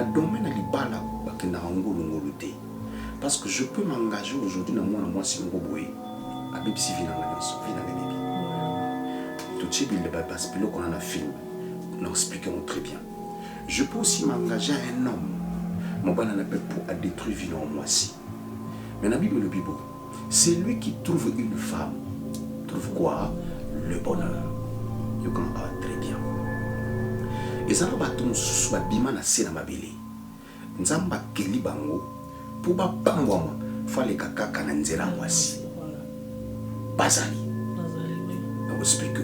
na domaine libala bakenda ngulu ngulu te. Parce que je peux m'engager aujourd'hui dans moi si mon boy a bibi si vina ngana so vina ngana bibi. Tout ce qu'il pas parce que qu'on a un film nous expliquons très bien. Je peux aussi m'engager à un homme. Mon père n'a pas pour à détruire vie en moi si. Mais la Bible, c'est lui qui trouve une femme. Trouve quoi? Le bonheur. You can très bien. Et ça va tomber sous la bima na sena mabele. Nzamba keli bango pour ba bangwa fallait kaka kana nzela mwasi. Bazali. On explique.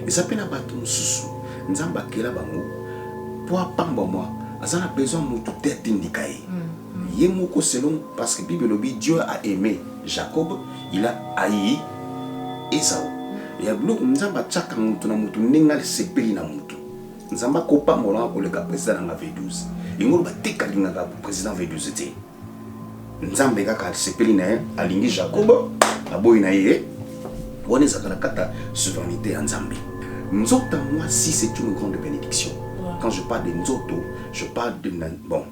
Et ça peut na batom sous nzamba kela bango pour pamba moi. Azana besoin de tout être indiqué. Yemoko selon parce que Bible dit Dieu a aimé Jacob, il a haï Esau. Il y a beaucoup nzamba chaka mutu na mutu ninga sepeli na mutu. Nzamba kopa mola ko le président na V12. Ingolo batika linga ka président V12 te. Nzamba ka sepeli na alingi Jacob, aboyi na ye. Wone zakala kata souveraineté en Nzambe. Nzota moi si c'est une grande bénédiction. Quand je parle de Nzoto, je parle de bon,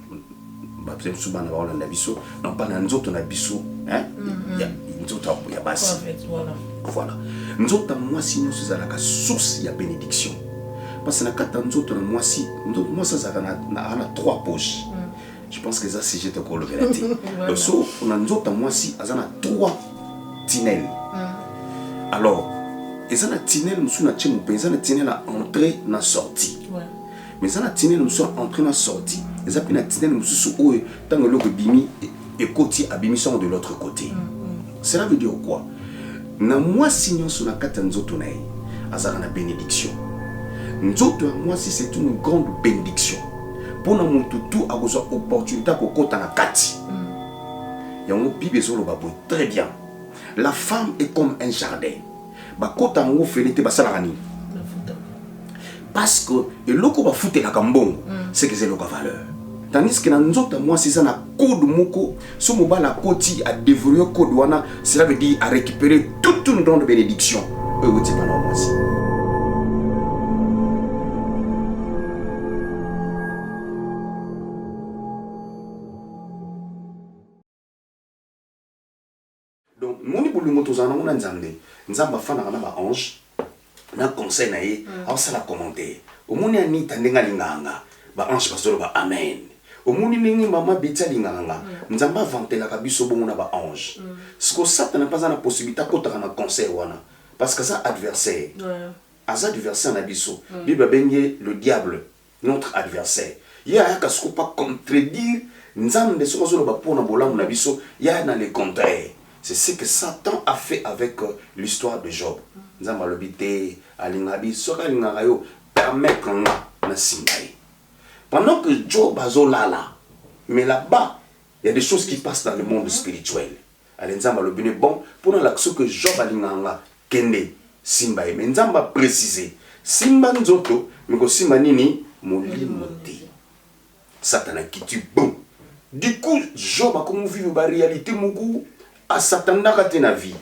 souvent on a biso, non pas Nzoto na biso, hein? Il y a Nzoto, il y a basi. Voilà. Nzoto moi si nous sommes à la source, il y a bénédiction. Parce que na kata Nzoto na moi si, moi ça na 3 poches. Je pense que ça c'est j'étais encore le vérité. Donc so on a Nzoto moi si, ça na 3 tunnels. Alors, et ça na tunnel nous sommes na tchemou, ça na tunnel à entrée na sortie. Mais ça n'a tenu nous sommes entrés dans sortie. Et ça n'a tenu nous sommes tant que l'autre bimi et côté abimi sont de l'autre côté. Cela veut dire quoi? Na moi signons sur la carte nzoto nae, azara na bénédiction. Nzoto moi si c'est une grande bénédiction. Pour nous tout a besoin opportunité pour côté na kati. Yango bible zolo babo très bien. La femme est comme un jardin. Ba côté ngo félité ba salarani. Parce que le ko ba fouté la kambon, c'est que c'est le valeur. Tandis que dans nous moi c'est ça na code moko, so mo ba la koti a dévorer code wana, cela veut dire à récupérer toute une grande bénédiction. Vous dites pas non moi aussi. Donc moni bulu moto zana mona nzambe, nzamba fana kana ba ange. Na conseil na ye a ça la commenter au moni ani tandenga linganga ba ange pastor ba amen au moni ningi mama betsa linganga nzamba vantela ka biso bongo na ba ange ce que ça n'a pas la possibilité kota na conseil wana parce que ça adversaire az adversaire na biso bible benye le diable notre adversaire ya ka ce pas contredire nzambe so zo ba pona bolamu na biso ya na le contraire. C'est ce que Satan a fait avec l'histoire de Job. Nous avons l'habité à l'Ingabi, ce qu'il a permettre na simbaï. Pendant que Job a zolala, mais là-bas, il y a des choses qui passent dans le monde spirituel. Alors nous avons l'habité bon pour l'action que Job a l'Inganga kende simbaï. Mais nous avons précisé simba nzoto, mais que simba nini molimote. Satan a quitté bon. Du coup, Job a comme vivre la réalité moukou. À Satan n'a pas de vie.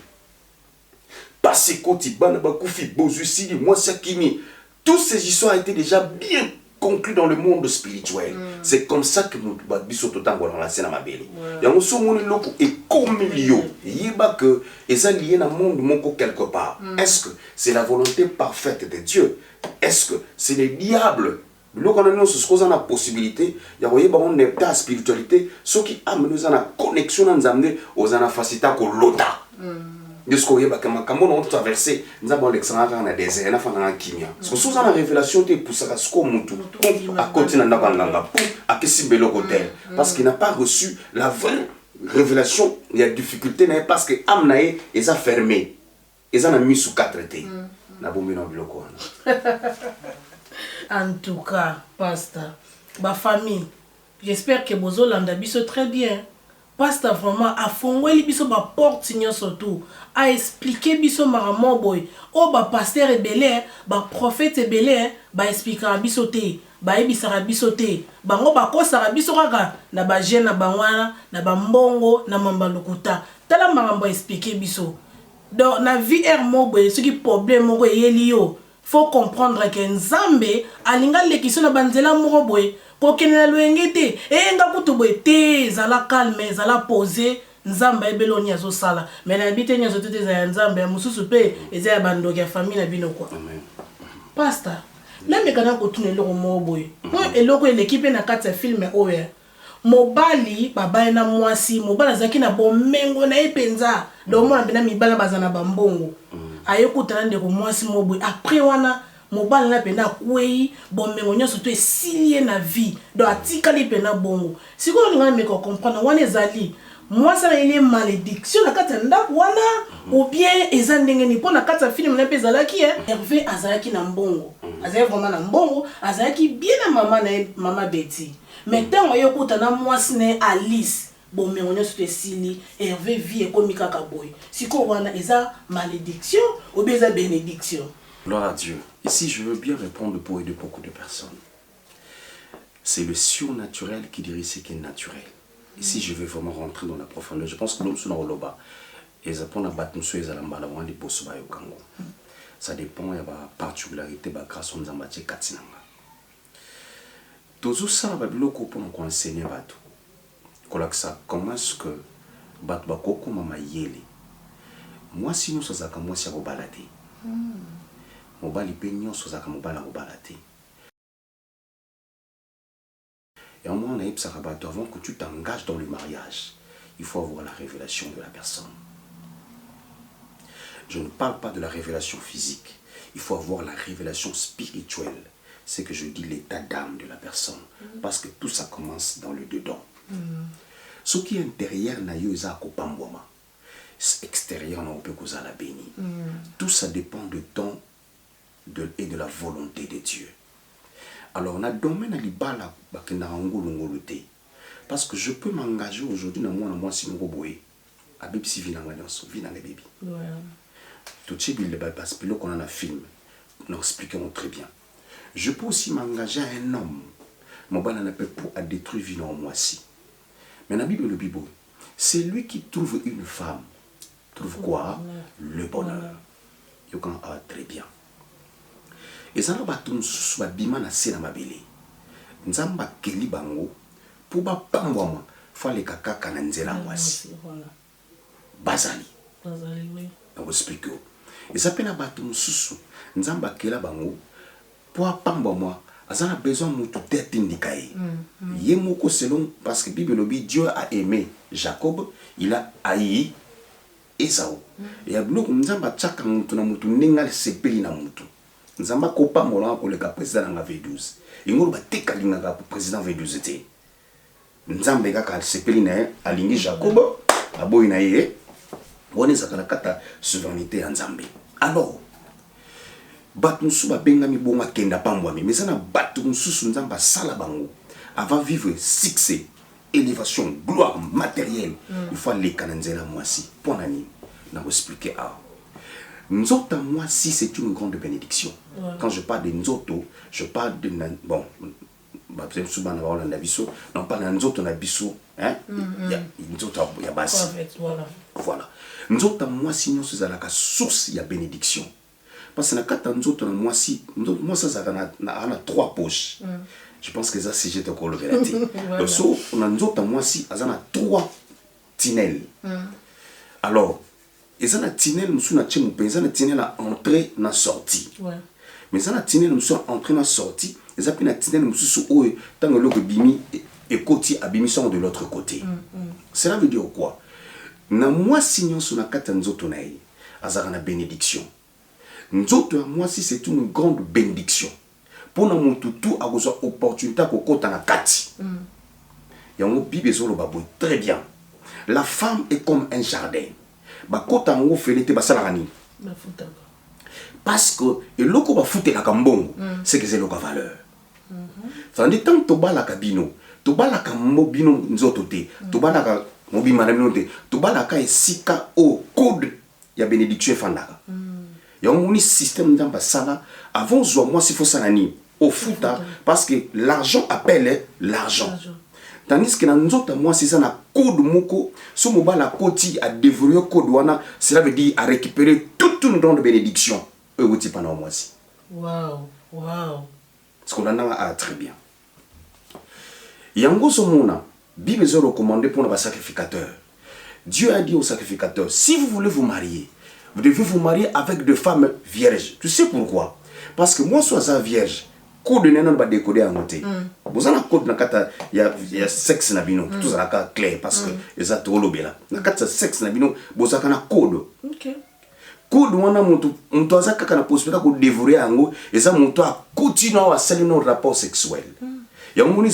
Parce que quand il ban bakoufi bozusi moi sakimi, toutes ces histoires ont été déjà bien conclues dans le monde spirituel. C'est comme ça que nous biso totan dans la scène mabeli. Ya muso moni loko et comme lio, yeba que et ça lié dans monde moko quelque part. Est-ce que c'est la volonté parfaite de Dieu? Est-ce que c'est le diable? Lorsqu'on a une possibilité, il y a une état spiritualité, ce qui amène nous à la connexion dans aux facilité à l'autre. De ce qu'on y a, quand on a traversé, nous avons l'exemple dans des désert, nous avons kimia. Ce que sous la révélation, c'est pour ça que à côté de à Kessimbelo Hotel, parce qu'il n'a pas reçu la vraie révélation. Il y a difficulté parce que Amnae est fermé, ils ont mis sous 4 T. N'a pas mis dans le bloc. En tout cas, pasteur, ma famille, j'espère que vous avez biso très bien. Pasteur vraiment a fondé biso ba porte signon surtout, a expliqué biso maramo boy. Oh ba pasteur est belé, ba prophète est belé, ba expliquer biso te, ba ebisara biso te, ba ngo ba kosara biso kaka na ba jeune na bangwana, na ba mbongo na mamba lokuta. Tala marambo expliquer biso. Donc na vie er mo boy, ce qui problème mo yeli yo. faut comprendre que nzambe alinga lekiso na banzela moko boye kokende na loyenge te eyenga kutu boye te ezala calme ezala posé nzambe ayebeli oni azosala mais nayebi te nyonso te eza ya nzambe ya mosusu mpe eza ya bandoki ya famille na bino kwa pasteur namekana kotuna eloko moko boye po eloko eleki mpe na kati ya filme oyo mobali babaye na mwasi mobali azalaki na bomengo na ye mpenza domona mpena mibala baza na bambongo ayekutana ndeko mwasi moko boye après wana mobali na mpena akwei bomengo nyonso to esili ye na vie donc atikali mpena bongo sikoyo olingana meka comprendre wana ezali mwasi ayeli malédiction na kati ya ndako wana ou bien eza ndenge nini mpo na kati ya filme na mpe ezalaki Hervé azalaki na mbongo azalaki vraiment na mbongo azalaki bien na mama na ye mama Betty mais ntango ayekutana mwasi na ye Alice bomengo nyonso to esili Hervé vie ekomi kaka boye sikoyo wana eza malédiction ou bien eza bénédiction. Gloire à Dieu. Ici, je veux bien répondre pour aider beaucoup de personnes. C'est le surnaturel qui dirige ce qui est naturel. Ici, je vais vraiment rentrer dans la profondeur. Je pense que l'homme sur le bas, ça dépend, il y a des particularités, grâce à Nzambache Katsinanga. Tout ça, pour enseigner comment est-ce que Batbakoko mama yele. Moi, si nous sommes à moi, c'est à balader. Mobali peignon, c'est à mobala balader. Et en moi, on a avant que tu t'engages dans le mariage, il faut avoir la révélation de la personne. Je ne parle pas de la révélation physique. Il faut avoir la révélation spirituelle. C'est que je dis l'état d'âme de la personne. Parce que tout ça commence dans le dedans. Ce qui est intérieur, extérieur, on peut causer la béni. Tout ça dépend du temps et de la volonté de Dieu. Alors, on a domaine à l'ibala parce que je peux m'engager aujourd'hui dans moi si mon boy à bébé si vient dans les bébés. Tout ce qui est parce que qu'on a un film, nous expliquons très bien. Je peux aussi m'engager à un homme, mon bal n'a pas pour à détruire vie en moi si. Mais la Bible, c'est lui qui trouve une femme, trouve quoi? Le bonheur. Il can très bien. Et ça va tout sous bima na sena mabele. Nzamba keli bango pour ba pambwa fallait kaka kananzela mwasi. Bazali. Bazali oui. On va expliquer. Et ça pena batum susu nzamba kela bango pour pambwa moi azana besoin mutu tête indikaye. Yemoko selon parce que Bible dit Dieu a aimé Jacob, il a haï Esau. Et ya bloko nzamba tchaka mutu na mutu ninga sepeli na mutu. Nzamba kopa mona ko le président na V12. Ingolo ba tekalinga ka président V12 te. Nzambe ka sepeli na alingi Jacob aboyi na ye. Woni zakala kata souveraineté ya Nzambe. Alors bat musu ba benga mi bonga kenda pambwami mais ça na bat musu Nzamba sala bango avant vivre succès, élévation, gloire matérielle. Il faut aller kananzela mwasi. Pour nani na expliquer Nzoto moi si c'est une grande bénédiction. Quand je parle de Nzoto, je parle de bon souvent on parle de Nzoto na biso, hein? Il y a Nzoto il y a basi. Voilà. Nzoto moi si nous sommes à la source il y a bénédiction. Parce que na kata Nzoto moi si moi ça na trois poches. Je pense que ça c'est j'étais encore le vérité. Donc so on a Nzoto moi si azana trois tunnels. Alors et ça na tunnel nous na tchemu penza na tunnel à entrée na sortie. Mais ça na tunnel nous entrée na sortie, et ça puis na tunnel nous sous o tant que l'autre bimi et côté abimi sont de l'autre côté. Cela veut dire quoi? Na moi signon sur na kata nzoto na yi azara na bénédiction. Nzoto moi si c'est une grande bénédiction. Pour na mututu a besoin opportunité ko kota na kati. Yango bibe zolo babo très bien. La femme est comme un jardin. Bakota ngo felete basalarani parce que eloko ba fute la kambongo c'est que c'est loka valeur tandis tant to bala kabino to bala kamobino nzoto te to bala ka mobi manamino te to bala ka esika au code ya bénédiction fandaka ya ngoni système ndamba sala avant zo moi s'il faut salani au futa parce que l'argent appelle l'argent. Tandis que dans notre moi c'est ça na code moko so mobala koti a dévorer code wana cela veut dire à récupérer toute une grande bénédiction eux outi pendant moi si Wow. Ce qu'on a très bien. Yango somona, Bible est recommandé pour nos sacrificateurs. Dieu a dit aux sacrificateurs, si vous voulez vous marier, vous devez vous marier avec des femmes vierges. Tu sais pourquoi? Parce que moi, sois un vierge, code de nénon va décoder à monter. Vous avez un code, il y a sexe nabino, tout ça est clair parce que les atouts là. Dans le sexe nabino, vous avez un code. Ok. Code wana mutu azaka kana possibilité de dévorer ango et ça mutu a continuer à salir nos rapports sexuels. Il y a un moment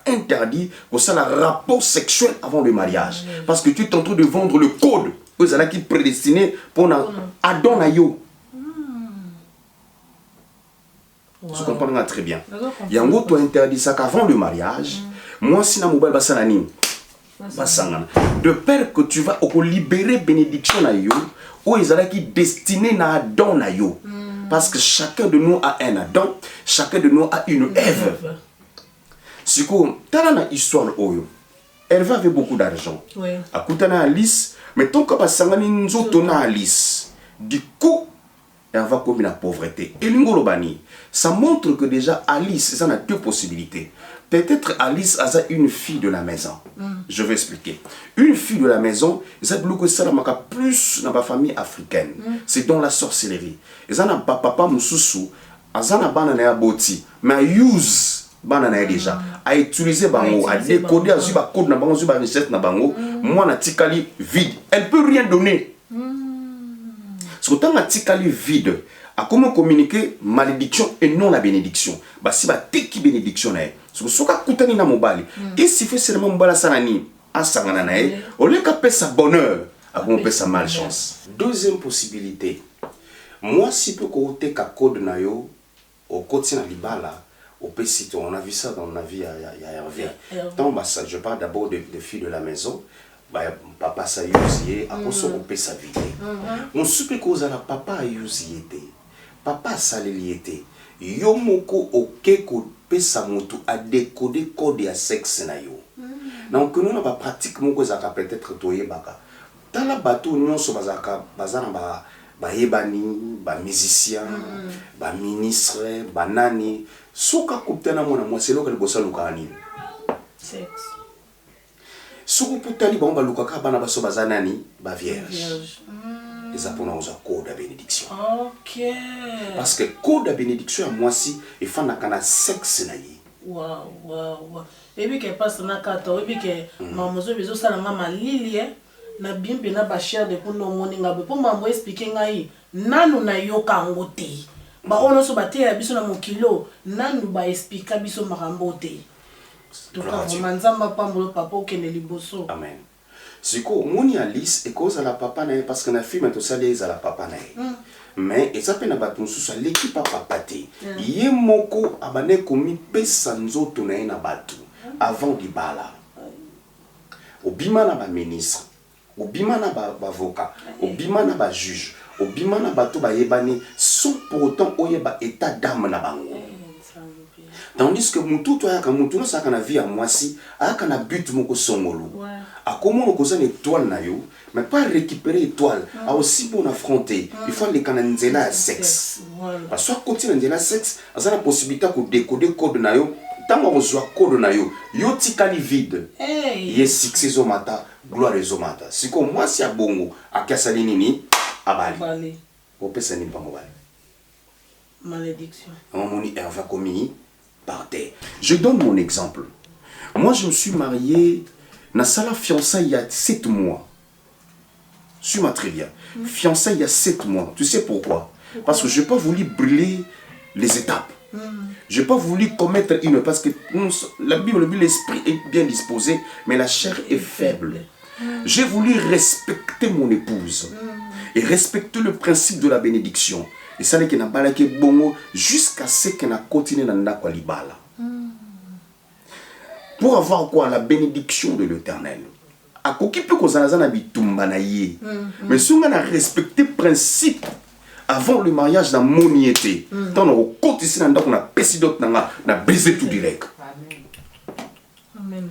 interdit pour ça le rapport sexuel avant le mariage parce que tu es en train de vendre le code aux ala qui prédestiné pour Adam na yo. Tu comprends très bien. Il y a un autre interdit ça qu'avant le mariage, moi si na mobile basanani basangana de peur que tu vas libérer bénédiction na yo ou ils allaient qui destiné na Adam na yo parce que chacun de nous a un Adam, chacun de nous a une Ève. Si comme t'as une histoire oyo, elle va avec beaucoup d'argent. Oui. À côté na Alice, mais tant que basangani nzoto na Alice, du coup elle va comme la pauvreté. Et l'ingolobani, ça montre que déjà Alice, ça a deux possibilités. Peut-être Alice a une fille de la maison. Je vais expliquer. Une fille de la maison, ça que ça n'a plus dans la famille africaine. C'est dans la sorcellerie. Et ça n'a pas papa moussou, ça n'a pas na boti, mais use banana déjà. À utiliser bango, à décoder, à zuba code na bango, zuba recette na bango. Moi na tikali vide. Elle peut rien donner. Ce que tant na tikali vide. À comment communiquer malédiction et non la bénédiction. Bah si bah teki bénédiction na. Ce que soka kutani na mobali. Et si fait seulement mobala sanani à sangana na. Au lieu qu'à payer sa bonheur, à comment payer sa malchance. Deuxième possibilité. Moi si peu côté ka code na yo au côté na libala au pesito on a vu ça dans la vie il y a tant bah ça je parle d'abord de filles de la maison. Bah, papa sa yusié à cause on peut sa vie. On supplie cause à la papa a yusié. Papa saleliété yo moko oke ko pesa motu a décoder code ya sexe na yo donc nous na ba pratique moko za ka peut-être toye baka tala bato nyonso bazaka bazana ba yebani ba musicien ba ministre ba nani soka koptana mona mwaselo ka libosa lukani sexe soko putali ba lukaka bana baso bazanani ba vierge. Et ça pour nous un code de bénédiction. Ok. Parce que code de bénédiction à moi si il faut na sexe na yi. Wow. Et puis que passe na kata, et puis que mamozo bezo sala mama lilie na bimpe na ba cher de pour no moninga pour maman expliquer ngai nanu na yoka ngote. Ba ono so bate ya biso na mokilo nanu ba expliquer biso makambo te. To ka manzamba pambolo papa okende liboso. Amen. C'est que mon Alice et cause à la papa na parce que na fille maintenant ça les à la papa na. Mais et ça peine battu sous l'équipe à papa té. Yé moko abane komi pesa nzoto na batu avant di bala. Obima na ba ministre, obima na ba avocat, obima na ba juge, obima na bato ba yebani sans pour autant oyeba état d'âme na bango. Tandis que mutu to ya ka mutu no saka na vie à moi si aka na but moko songolo. A comment on cause une étoile na yo mais pas récupérer étoile a aussi bon affronter il faut les canaliser à sexe parce que continuer dans la sexe ça la possibilité de décoder code na yo tant on reçoit code na yo tikali vide yes succès au mata gloire au mata c'est comme moi si a bongo a kasali nini abali on peut s'en pas mobile malédiction on moni va commis par terre. Je donne mon exemple. Moi je me suis marié na sala fiançailles il y a 7 mois. Suis-moi très bien. Fiançailles il y a 7 mois. Tu sais pourquoi? Parce que je n'ai pas voulu brûler les étapes. Je n'ai pas voulu commettre une... Parce que la Bible, l'esprit est bien disposé, mais la chair est faible. J'ai voulu respecter mon épouse. Et respecter le principe de la bénédiction. Et ça n'est qu'il n'a pas la bongo jusqu'à ce qu'il n'a continué dans la libala. Pour avoir quoi? La bénédiction de l'Éternel. A koki peut qu'on a bitumba na ye. Mais si on a respecté le principe avant le mariage dans moniété, tant on a côté ici dans on a pesé d'autres on a brisé tout direct.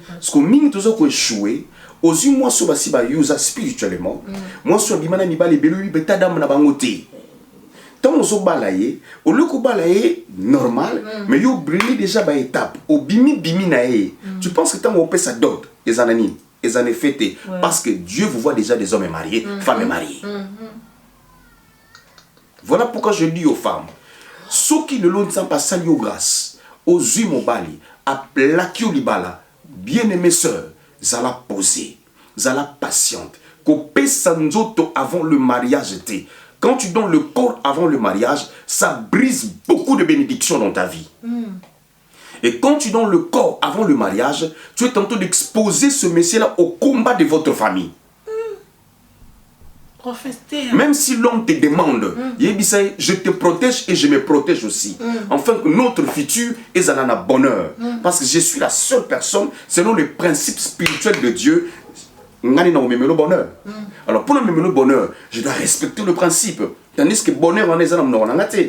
Parce que mine tout ça qu'on échoué, aux yeux moi sur basi ba user spirituellement, moi sur bimana mi ba les belu beta dame na bangote. tant on se balaye, au lieu que balaye normal, mais yo brûlé déjà par étape. Au bimi bimi nae. Tu penses que tant on paie sa dot, les ananimes, les années fêtées, parce que Dieu vous voit déjà des hommes mariés, femmes mariées. Voilà pourquoi je dis aux femmes, ceux qui ne l'ont pas sali aux grâces, aux yeux mobali, à plaquer libala, bien-aimées sœurs, zala poser, zala patiente, qu'au sanzoto avant le mariage était. Quand tu donnes le corps avant le mariage, ça brise beaucoup de bénédictions dans ta vie. Et quand tu donnes le corps avant le mariage, tu es tantôt d'exposer ce messier-là au combat de votre famille. Même si l'homme te demande, je te protège et je me protège aussi. Enfin, que notre futur est à la bonheur. Parce que je suis la seule personne, selon les principes spirituels de Dieu, le bonheur. Alors, pour le bonheur, je dois respecter le principe. Tandis que le bonheur, on est en train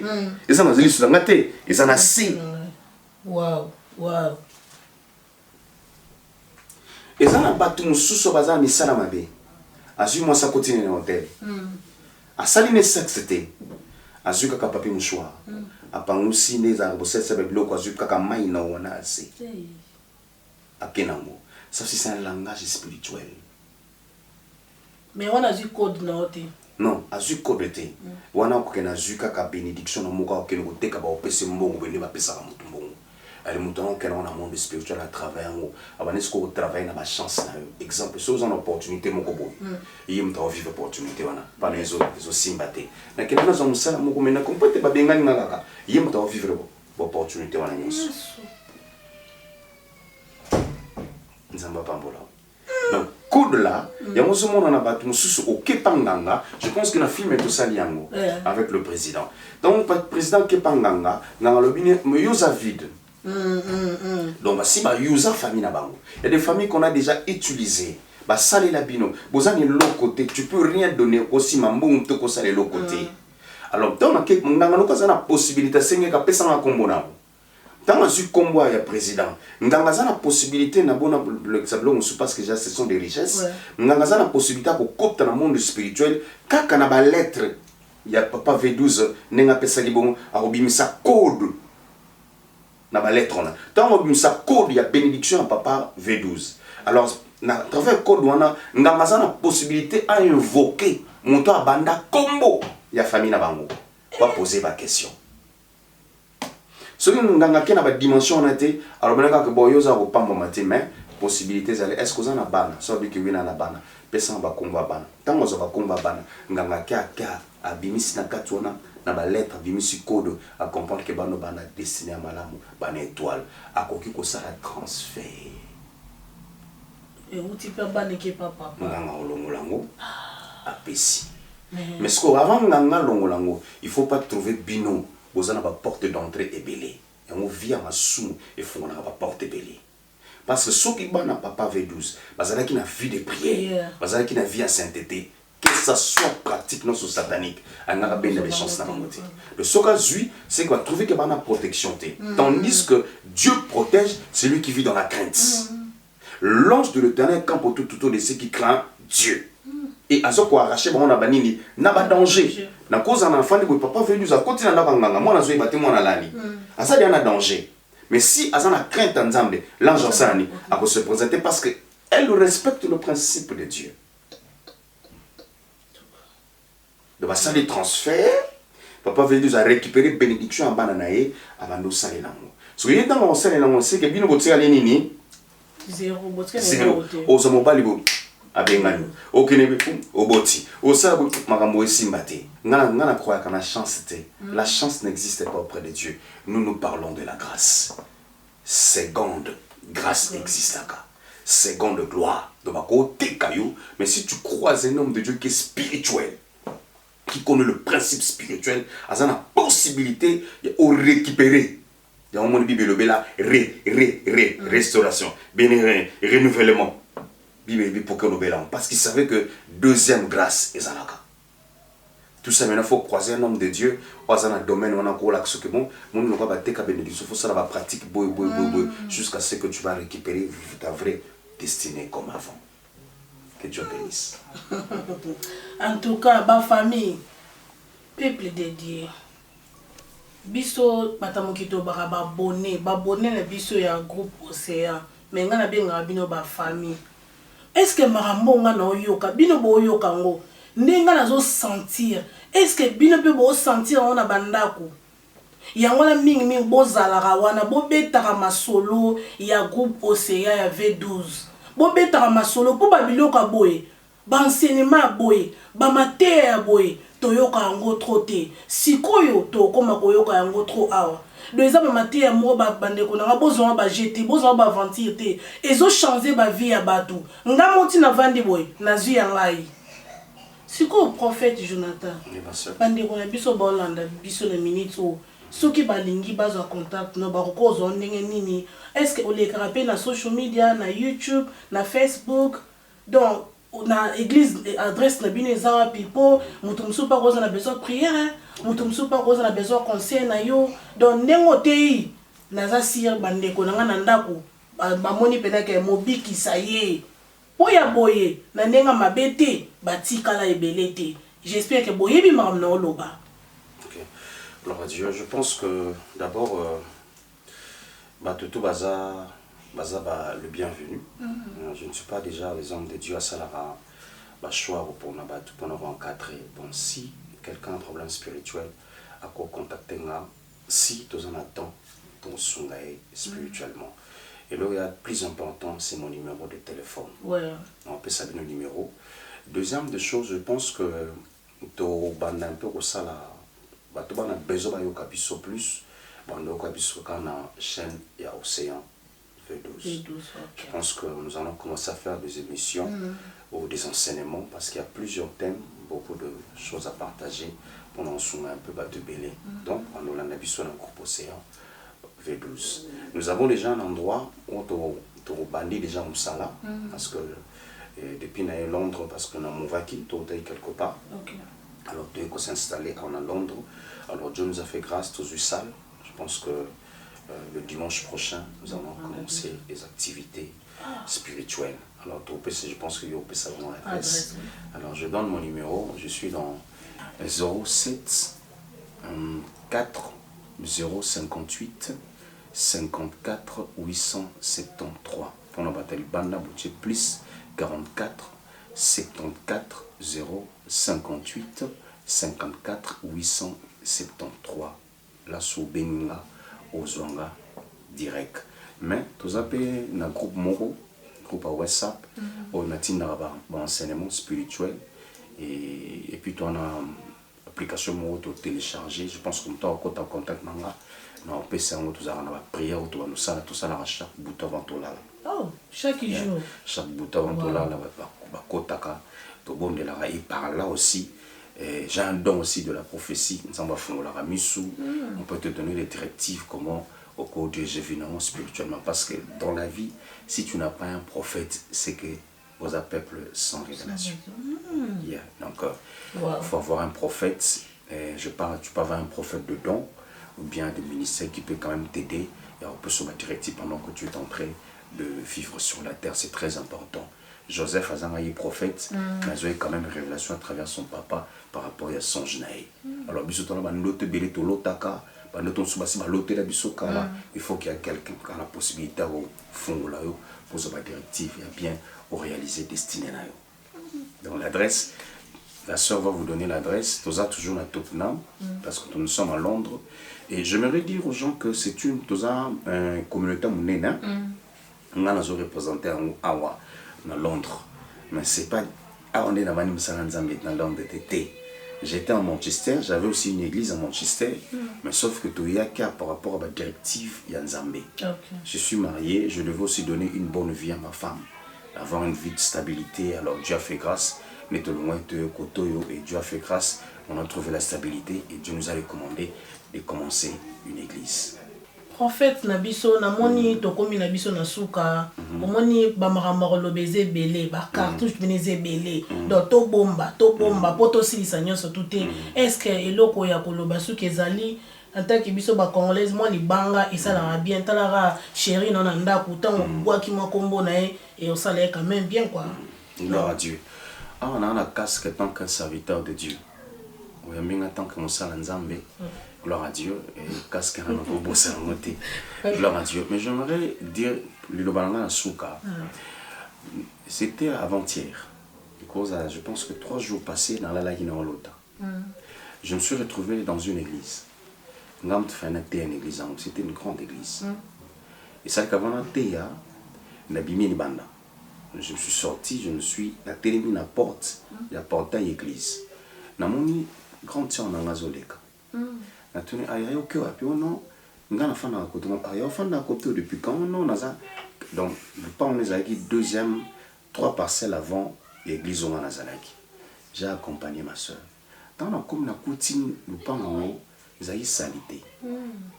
Wow, wow. Et ça n'a pas tout le monde qui azui ça continue dans l'hôtel. A saline sexte. Azui kaka papier mouchoir. A pangusi neza bosset sebe bloko azui kaka mai na wana ase. Akenamo. Ça c'est un langage spirituel. Mais on a du code na hote. Non, azui code te. Wana ko kena azui kaka bénédiction na moka okene ko teka ba opese mbongo bende ba pesa ka mutu mbongo. Elle est montée dans le monde spirituel à travers nous. Avant est-ce qu'on travaille dans ma chance là. Exemple, si vous avez une opportunité, mon cobo. Il y a une vivre opportunité wana. Pas les autres simbaté. Mais quand nous sommes ça, mon cobo n'a compris pas bien gagner nalaka. Il y a une vivre opportunité wana nyonso. Nzamba pambola. Donc code là, il y a un monde en abattu mususu au Kepanganga. Je pense que le film est tout ça liango avec le président. Donc le président Kepanganga, dans le bine Moyosa vide. Donc, si ma user famille na bango, il y a des familles qu'on a déjà utilisées. Bah salé la bino, bozan est l'autre côté, tu peux rien donner aussi mambo te ko salé l'autre côté. Alors dans la possibilité c'est que pesa na kombo na. Dans la combo ya président, nganga la possibilité na bona le sablon parce que déjà ce sont des richesses. Nganga la possibilité pour copter dans le monde spirituel, kaka na ba lettre, il y a papa V12 nenga pesa libon a obimisa code. Na ba lettre on a tant on sa code il y a bénédiction à papa V12 alors na travers code on a ngamaza na possibilité à invoquer mon to banda combo ya famille na bango va poser ma question celui nganga ke na ba dimension on a été alors benaka que boyoza ko pambo matin mais possibilité zale est-ce que vous en a bana so bi que wina na bana pesa ba komba bana tant on ba komba bana nganga ka abimisi na katona na ba lettre bimisi code à comprendre que bano bana destiné à malamu bana étoile à koki ko sala transfert et où tu peux bana ke papa nganga olongolango apesi mais ce que avant nganga longolango il faut pas trouver bino bozana ba porte d'entrée ébélé et on vient à sous et faut on a ba porte ébélé parce que ceux qui bana papa V12 bazana qui na vie de prière bazana qui na vie à sainteté que ça soit pratique non satanique, on a bien des chances dans la moitié. Le soka zui, c'est qu'on va trouver qu'il y a une protection. Tandis que Dieu protège celui qui vit dans la crainte. L'ange de l'Éternel campe autour de ceux qui craignent Dieu. Et à ce qu'on a arraché, on a banni, n'a pas danger. Na cause un enfant, le papa veut nous à côté d'un abanganga, moi, on a battu moi, on a lani. À ça, il y a un danger. Mais si à ça, on a crainte ensemble, l'ange en sani, à se présenter parce qu'elle respecte le principe de Dieu. De la salle de transfert, papa veut nous récupérer bénédiction en bananae avant de saler l'amour. Ce que dans mon salle l'amour, c'est que bien nous tirer les nini. Zéro. Au samobali bo abengani. Au kenebe au boti. Au sabu makambo esimbate. Ngana croire qu'on a chance. La chance n'existe pas auprès de Dieu. Nous parlons de la grâce. Seconde grâce existe là. Seconde gloire. Donc à côté caillou, mais si tu croises un homme de Dieu qui est spirituel, qui connaît le principe spirituel, a la possibilité de récupérer. Il y a un monde Bible là, restauration, renouvellement. Bible pour que nous bélan. Parce qu'il savait que deuxième grâce est Zanaka. Tout ça maintenant, il faut croiser un homme de Dieu. Dans un domaine où on a encore l'action que bon, on ne va pas te bénédiction. Il faut ça la pratique jusqu'à ce que tu vas récupérer ta vraie destinée comme avant. Que Dieu bénisse. En tout cas, ma famille, peuple de Dieu. biso batamokito baka babone na biso ya groupe Océan mais nga na benga bino ba famille. Est-ce que marambo nga na oyoka bino bo oyoka ngo ndenga nazo sentir est-ce que bino pe bo sentir on na bandako yango na mingi bozalaka wana bobetaka masolo ya groupe Océan ya V12 bobetaka masolo po babiloka boye banseignement boye bamatere ya boye toyoka yango trop te sikoyo tokoma koyoka yango trop awa do eza bamatere ya moko bandeko nanga bozonga bajete bozonga baventure te ezochange bavie ya bato nga moti navandi boye nazwi ya ngai sikoyo prophète Jonathan bandeko na biso baolanda biso na minute oyo soki balingi bazwa contact no bakokozwa ndenge nini est-ce que olekaka mpe na social media na YouTube na Facebook donc na église adresse na bino eza wapi po moto mosusu mpe akoza na besoin prière moto mosusu mpe akoza na besoin conseil na yo donc ndenge otei naza sire bandeko na nga na ndako bamoni mpenaka mobikisa ye po ya boye na ndenge mabe te batikala ebele te j'espère que boyebi makambo na oloba. Gloire à Dieu. Je pense que d'abord, Batutu Baza, le bienvenu. Je ne suis pas déjà les hommes de Dieu à Salara, choix pour nous encadrer. Bon, si quelqu'un a un problème spirituel, à quoi contacter là, si tu en attends ton soleil spirituellement. Et là, il y a plus important, c'est mon numéro de téléphone. Ouais. On peut savoir le numéro. Deuxième des choses, je pense que tu as un peu ça là. Tu as besoin de plus. Donc, quand on a une chaîne, il y a Océan V12. Okay. Je pense que nous allons commencer à faire des émissions ou des enseignements parce qu'il y a plusieurs thèmes, beaucoup de choses à partager pour nous soumettre un peu de belé. Donc, on a un groupe Océan V12. Nous avons déjà un endroit où tu bandit déjà au Sala parce que depuis Londres, parce qu'on a Mouvaki, tu es quelque part. Okay. Alors, tu es s'installer en Londres. Alors, Dieu nous a fait grâce, tous eu salle. Je pense que le dimanche prochain, nous allons commencer les activités spirituelles. Alors, je pense que vous pouvez avoir l'adresse. Alors, je donne mon numéro. Je suis dans 07 4 058 54 873. Pour la bataille Banda Boutier, plus 44 74 058 54 873. La sous Beninga aux Zonga direct. Mais tous appelés dans le groupe Moro, groupe à WhatsApp, on a un enseignement spirituel et puis tu as une application Moro télécharger. Je pense que tu as en contact avec nous. On peut faire une prière, tout ça à chaque bout avant tout là. Oh, chaque jour. Chaque bout avant tout là, et par là aussi. J'ai un don aussi de la prophétie. On peut te donner des directives comment au cours de Dieu évidemment spirituellement. Parce que dans la vie, si tu n'as pas un prophète, c'est que vous êtes peuple sans révélation. Yeah. Donc, il faut avoir un prophète. Tu peux avoir un prophète de don ou bien de ministère qui peut quand même t'aider. Et on peut sur la directive pendant que tu es en train de vivre sur la terre. C'est très important. Joseph a un prophète, mais il a quand même une révélation à travers son papa par rapport à son genaï. Alors, il faut qu'il y ait quelqu'un qui a la possibilité de faire la directive et bien réaliser destinée. Donc, l'adresse, la soeur va vous donner l'adresse. Vous avez toujours la top nam parce que nous sommes à Londres. Et j'aimerais dire aux gens que c'est une communauté mounena. On a représenté à Awa. Dans Londres, mais c'est pas on est dans Londres. J'étais en Manchester, j'avais aussi une église en Manchester, mais sauf que tout y a qu'à par rapport à la directive Yanzambé. Je suis marié, je devais aussi donner une bonne vie à ma femme, avoir une vie de stabilité. Alors Dieu a fait grâce, mais tout le monde et Dieu a fait grâce, on a trouvé la stabilité et Dieu nous a recommandé de commencer une église. Prophète Nabiso, namoni tokomi Nabiso nasuka, omoni bamaramaro lobeze belé, ba cartouche beneze belé, donc to bomba, poto silisa nyonso tout. Est-ce que eloko ya koloba suki ezali en tant que biso ba congolaise moi ni banga esala bien talara chéri non anda kutango bwaki mwa kombo na et on sala quand même bien quoi. Gloire à Dieu. On a la casque tant qu'un serviteur de Dieu. On a mis en tant que Moussa Nzambe. Gloire à Dieu. Et casque un peu bossé en côté. Gloire à Dieu. Mais j'aimerais dire, le Lobalanga Souka, c'était avant-hier. Je pense que 3 jours passés dans la Lagina Olota. Je me suis retrouvé dans une église. C'était une grande église. Et ça, qu'avant la théa, je suis sorti, je me suis télé la porte, la portail église. Na moni grande sœur na ngazoleka. Na tuni aya yo ke api ono ngana fana ko to aya fana ko to depuis quand non naza. Donc le pas on les a dit deuxième 3 parcelles avant l'église on nazalaki. J'ai accompagné ma sœur. Dans la comme na coutine le pas en zayi salité.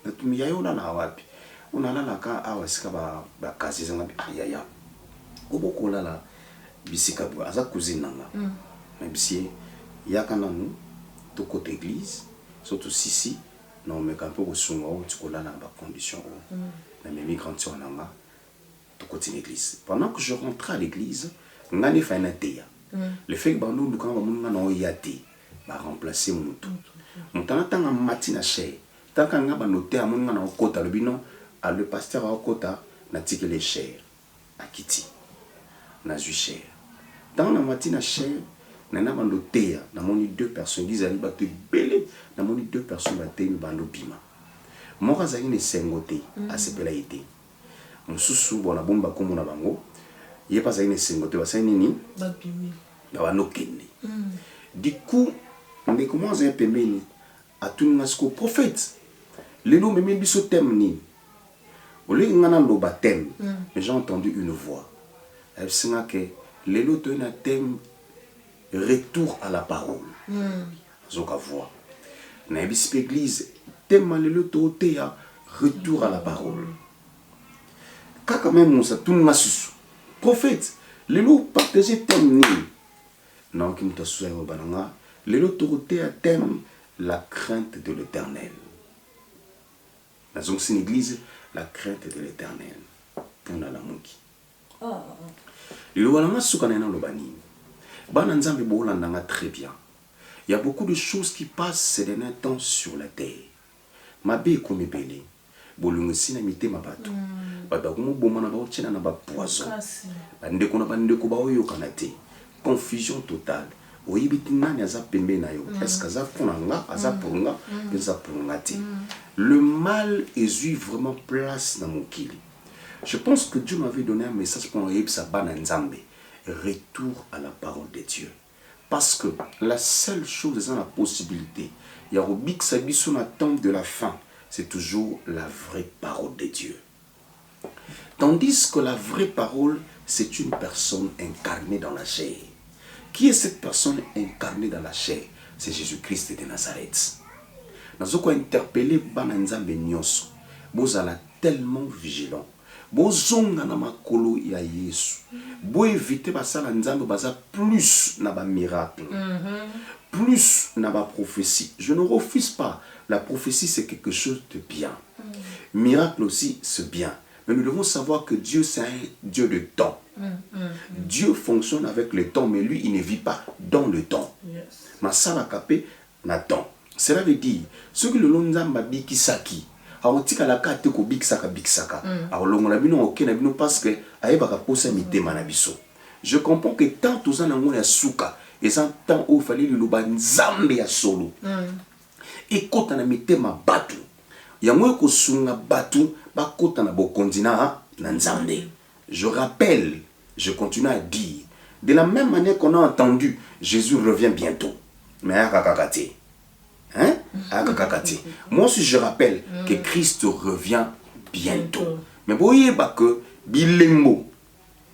Na tuni ya yo na wapi. On a la ka awasika ba kasi zanga aya. Oboko la bisika bu aza cousine nanga. Na bisi yakana nous to côté église surtout si non mais quand on sunga on tu kola na ba condition na mes migrants sur nanga to côté l'église pendant que je rentrais à l'église ngani fa na teya le fait que bandu nous quand on na yati ba remplacer mutu mutana tanga matina che taka nga ba noter a munga na kota le bino à le pasteur a kota na tiki les cher à kiti na zu cher dans la matina cher nana bando teya na moni 2 personnes dizali bato belé na moni 2 personnes baté bando bima moka zali ne sengote asepela ite mususu bona bomba komo na bango ye pas zali ne sengote ba sani nini ba bimi na bano kende du coup on est comment un pemeni a tout nasko prophète le nom même biso thème ni ole ngana ndo baptême mais j'ai entendu une voix elle singa que le lot na thème retour à la parole. Zoka voix. Na bispe église thème le totéa retour à la parole. Kaka même ça tout nasus. Prophète, le lot partager thème ni. Non qui nous souhaite au bananga, le lot totéa thème la crainte de l'Éternel. Dans une église la crainte de l'Éternel pour na la moki. Le lot bananga soukanena lo bani. Bananzambe bolandanga très bien. Il y a beaucoup de choses qui passent ces derniers temps sur la terre. Mabe comme belé. Bolungu sina mité mabato. Badagumo bomana ba ochena na ba poison. Bandeko na bandeko ba oyo kanate. Confusion totale. Oyibiti nani aza pembe na yo. Est-ce que ça ponanga, aza ponga, ça pongate. Le mal est eu vraiment place dans mon kili. Je pense que Dieu m'avait donné un message pour yebsa bananzambe. Retour à la parole de Dieu. Parce que la seule chose, c'est la possibilité. Il y a Robik Sabi son attente de la fin. C'est toujours la vraie parole de Dieu. Tandis que la vraie parole, c'est une personne incarnée dans la chair. Qui est cette personne incarnée dans la chair? C'est Jésus-Christ de Nazareth. Nous avons interpellé Bananzambe Nyonso. Vous allez tellement vigilant. Bozonga na makolo ya Yesu. Bo éviter basala nzambe baza plus na ba miracle. Plus na ba prophétie. Je ne refuse pas. La prophétie c'est quelque chose de bien. Miracle aussi c'est bien. Mais nous devons savoir que Dieu c'est un Dieu de temps. Dieu fonctionne avec le temps mais lui il ne vit pas dans le temps. Masala kapé na temps. Cela veut dire ce que le lonzamba bikisaki aotika la kate ko biksaka. Alongola bino okena bino parce que ayebaka posa mitema na biso. Je comprends que tant tous en ngona ya suka et sans temps où fallait le loba nzambe ya solo. Et kota na mitema batu. Yango ko sunga batu ba kota na bokondina na nzambe. Je rappelle, je continue à dire de la même manière qu'on a entendu Jésus revient bientôt. Mais akakakate. Hein? Moi aussi je rappelle que Christ revient bientôt. Mais vous voyez que bilembo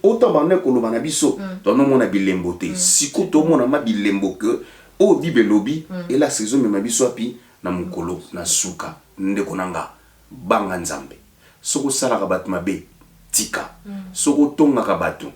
autant bande ko lobana biso to no mona bilembo te siko to mona ma bilembo que o bibelobi et la saison me mabiso api na mukolo na suka ndeko nanga banga nzambe soko sala ka batu mabe tika soko tonga ka batu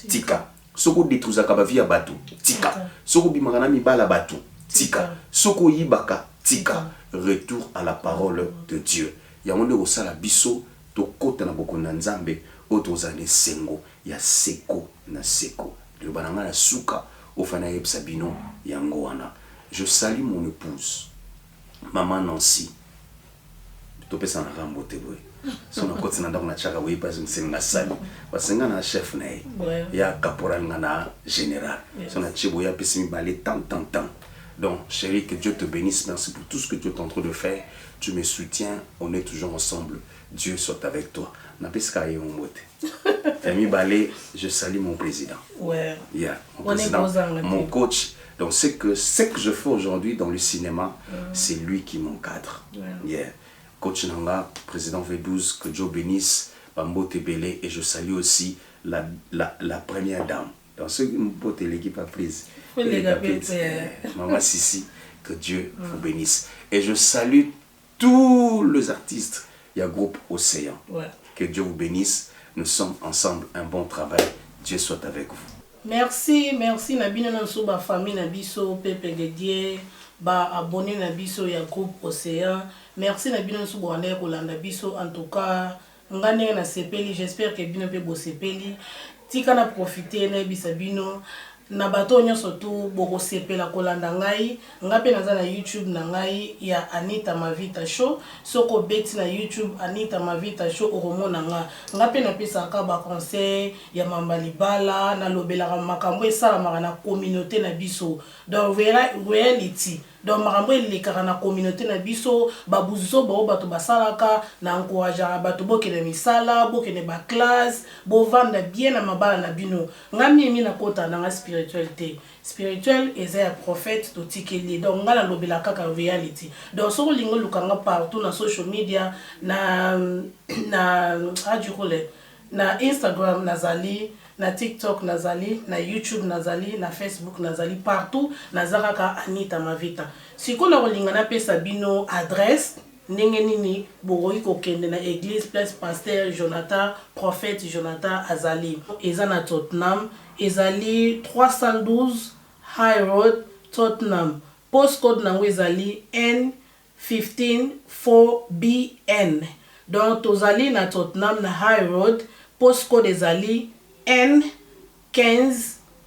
tika soko détruisa ka ba via batu tika soko bimaka na mibala batu tika soko yibaka tika. Retour à la parole de Dieu. Ya monde au sala biso to kota na boko na nzambe otozane sengo ya seko na seko. Le bananga la suka ofana yeb sabino yango wana. Je salue mon épouse maman Nancy topesa na rambo te boy so na koti na ndako na chaka boy parce que c'est nga sali parce que nga na chef na ya caporal nga na général so na chibo ya pesi mi balé tant donc chérie, que Dieu te bénisse, merci pour tout ce que tu es en train de faire, tu me soutiens, on est toujours ensemble, Dieu soit avec toi. Na peska ye mon mote. Emi balé, je salue mon président. Ouais. Yeah, mon président, mon coach. Donc ce que je fais aujourd'hui dans le cinéma, c'est lui qui m'encadre. Yeah. Coach Nanga, président V12, que Dieu bénisse, Bambo Tebele, et je salue aussi la première dame. Donc ceux qui me portent l'équipe a prise. Maman Sissi, que Dieu vous bénisse. Et je salue tous les artistes. Il y a groupe Océan. Que Dieu vous bénisse. Nous sommes ensemble, un bon travail. Dieu soit avec vous. Merci Nabino Nanso, ba famille Nabiso, Pepe Dédié, ba abonné Nabiso, il y a groupe Océan. Merci Nabino Nanso, Boané, Kolanda Biso. En tout cas, ngane na sepeli, j'espère que Bino pe bo sepeli. Tika na profiter na bisabino. Na bato nyonso tu boko sepela kolanda ngai ngape naza na YouTube na ngai ya Anita Mavita Show soko beti na YouTube Anita Mavita Show oromona nga ngape na pesa ka ba conseil ya mambalibala na lobela makambo esala na communauté na biso donc reality donc makambo elekaka na communauté na biso babuzo bao bato basalaka na encourager bato bokene misala bokene ba classe bovanda bien na mabala na bino ngami na kota na spiritualité spirituel eza ya prophète totikeli donc ngala lobela kaka reality donc soko lingo lukanga partout na social media na na Instagram nazali na TikTok nazali na YouTube nazali na Facebook nazali partout nazaraka Anita Mavita siko na kolingana pesa bino adresse ndenge nini bokoki kokende na église place pasteur Jonathan prophète Jonathan azali eza na Tottenham ezali 312 High Road Tottenham postcode nango ezali N15 4BN donc tozali na Tottenham na High Road postcode ezali N15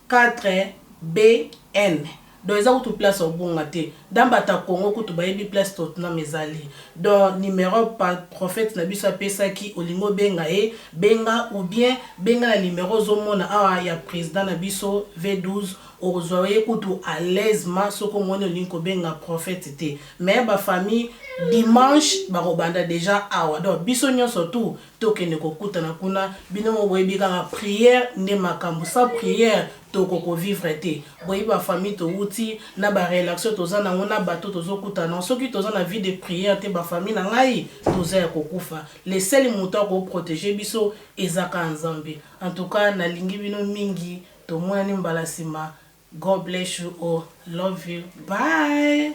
4BN donc eza kutu place obonga te dambata Congo kutu bayebi place Tottenham ezali donc numéro par prophète na biso apesaki olingo benga benga ou bien benga na numéro zomona awa ya président na biso V12 ozoye kutu à l'aise ma soko mona olingo benga prophète te mais ba famille dimanche barobanda déjà awa donc biso nyonso tout tokende kokuta na kuna bino mo boyebi kaka prière nde makambo sa prière toko vivre te boyebi ba famille to wuti na ba relaxation toza na ngona bato tozokuta na soki toza na vie de prière te ba famille na ngai toza ya kokufa les seuls moutons ko protéger biso ezaka nzambe en tout cas na lingi bino mingi to mwani mbala sima. God bless you all. Love you. Bye.